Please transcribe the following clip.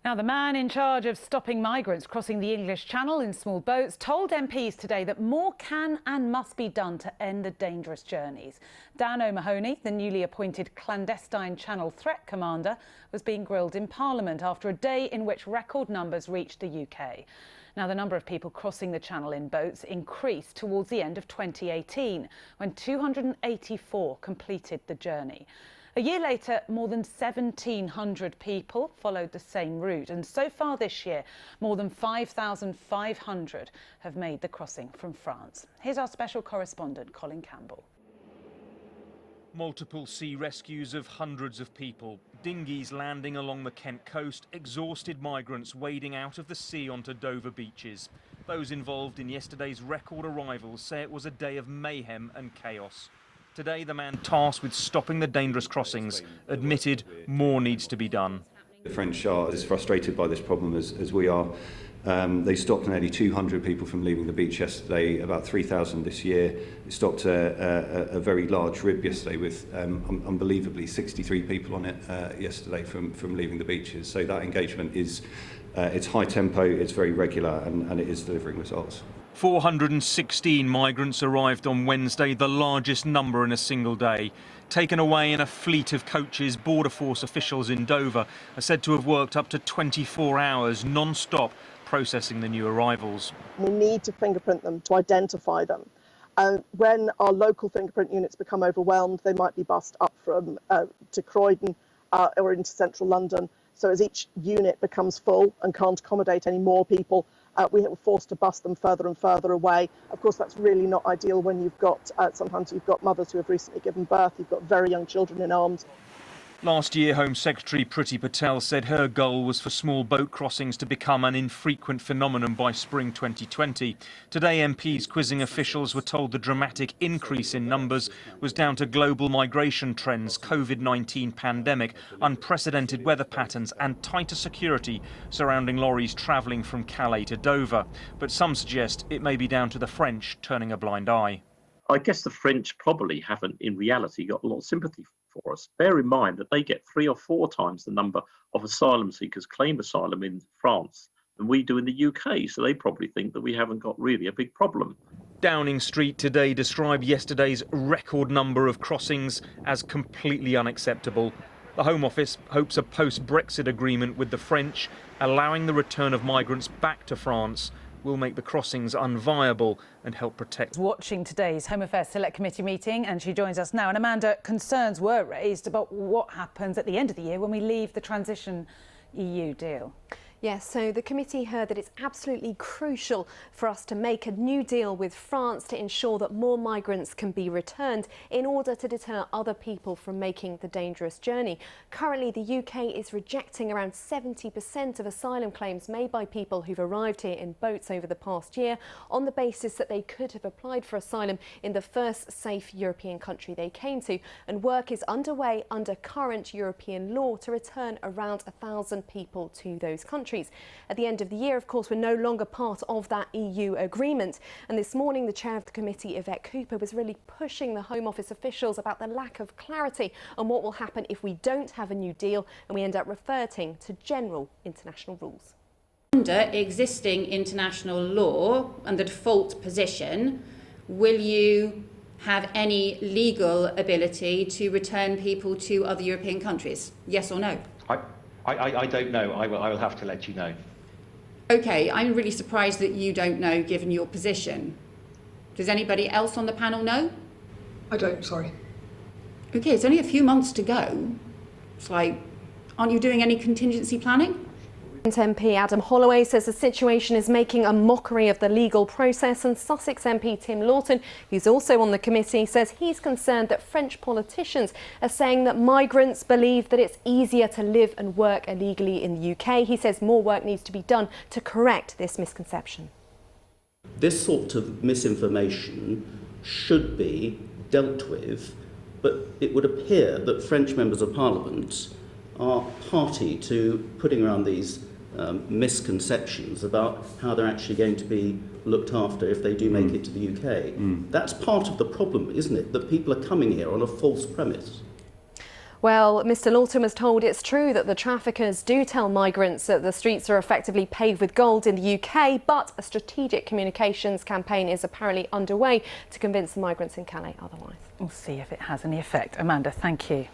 Now, the man in charge of stopping migrants crossing the English Channel in small boats told MPs today that more can and must be done to end the dangerous journeys. Dan O'Mahony, the newly appointed clandestine Channel Threat Commander, was being grilled in Parliament after a day in which record numbers reached the UK. Now, the number of people crossing the Channel in boats increased towards the end of 2018, when 284 completed the journey. A year later, more than 1,700 people followed the same route, and so far this year, more than 5,500 have made the crossing from France. Here's our special correspondent, Colin Campbell. Multiple sea rescues of hundreds of people, dinghies landing along the Kent coast, exhausted migrants wading out of the sea onto Dover beaches. Those involved in yesterday's record arrivals say it was a day of mayhem and chaos. Today, the man tasked with stopping the dangerous crossings admitted more needs to be done. The French are as frustrated by this problem as we are. They stopped nearly 200 people from leaving the beach yesterday, about 3,000 this year. They stopped a very large rib yesterday with unbelievably 63 people on it yesterday from leaving the beaches. So that engagement is it's high tempo, it's very regular, and it is delivering results. 416 migrants arrived on Wednesday, the largest number in a single day. Taken away in a fleet of coaches, Border Force officials in Dover are said to have worked up to 24 hours non-stop processing the new arrivals. We need to fingerprint them to identify them. When our local fingerprint units become overwhelmed, they might be bussed up from to Croydon or into central London. So as each unit becomes full and can't accommodate any more people, we are forced to bus them further and further away. Of course, that's really not ideal when you've got, sometimes you've got mothers who have recently given birth, you've got very young children in arms. Last year, Home Secretary Priti Patel said her goal was for small boat crossings to become an infrequent phenomenon by spring 2020. Today, MPs quizzing officials were told the dramatic increase in numbers was down to global migration trends, COVID-19 pandemic, unprecedented weather patterns and tighter security surrounding lorries travelling from Calais to Dover. But some suggest it may be down to the French turning a blind eye. I guess the French probably haven't in reality got a lot of sympathy for us. Bear in mind that they get 3 or 4 times the number of asylum seekers claim asylum in France than we do in the UK, so they probably think that we haven't got really a big problem. Downing Street today described yesterday's record number of crossings as completely unacceptable. The Home Office hopes a post-Brexit agreement with the French, allowing the return of migrants back to France, will make the crossings unviable and help protect. Watching today's Home Affairs Select Committee meeting, and she joins us now. And Amanda, concerns were raised about what happens at the end of the year when we leave the transition EU deal. Yes, so the committee heard that it's absolutely crucial for us to make a new deal with France to ensure that more migrants can be returned in order to deter other people from making the dangerous journey. Currently, the UK is rejecting around 70% of asylum claims made by people who've arrived here in boats over the past year on the basis that they could have applied for asylum in the first safe European country they came to. And work is underway under current European law to return around 1,000 people to those countries. At the end of the year, of course, we're no longer part of that EU agreement. And this morning, the chair of the committee, Yvette Cooper, was really pushing the Home Office officials about the lack of clarity on what will happen if we don't have a new deal and we end up reverting to general international rules. Under existing international law and the default position, will you have any legal ability to return people to other European countries? Yes or no? I don't know. I will have to let you know. OK, I'm really surprised that you don't know, given your position. Does anybody else on the panel know? I don't, sorry. OK, it's only a few months to go. It's like, aren't you doing any contingency planning? MP Adam Holloway says the situation is making a mockery of the legal process, and Sussex MP Tim Lawton, who's also on the committee, says he's concerned that French politicians are saying that migrants believe that it's easier to live and work illegally in the UK. He says more work needs to be done to correct this misconception. This sort of misinformation should be dealt with, but it would appear that French members of Parliament are party to putting around these misconceptions about how they're actually going to be looked after if they do make it to the UK. That's part of the problem, isn't it? That people are coming here on a false premise. Well, Mr Lawton was told it's true that the traffickers do tell migrants that the streets are effectively paved with gold in the UK, but a strategic communications campaign is apparently underway to convince the migrants in Calais otherwise. We'll see if it has any effect. Amanda, thank you.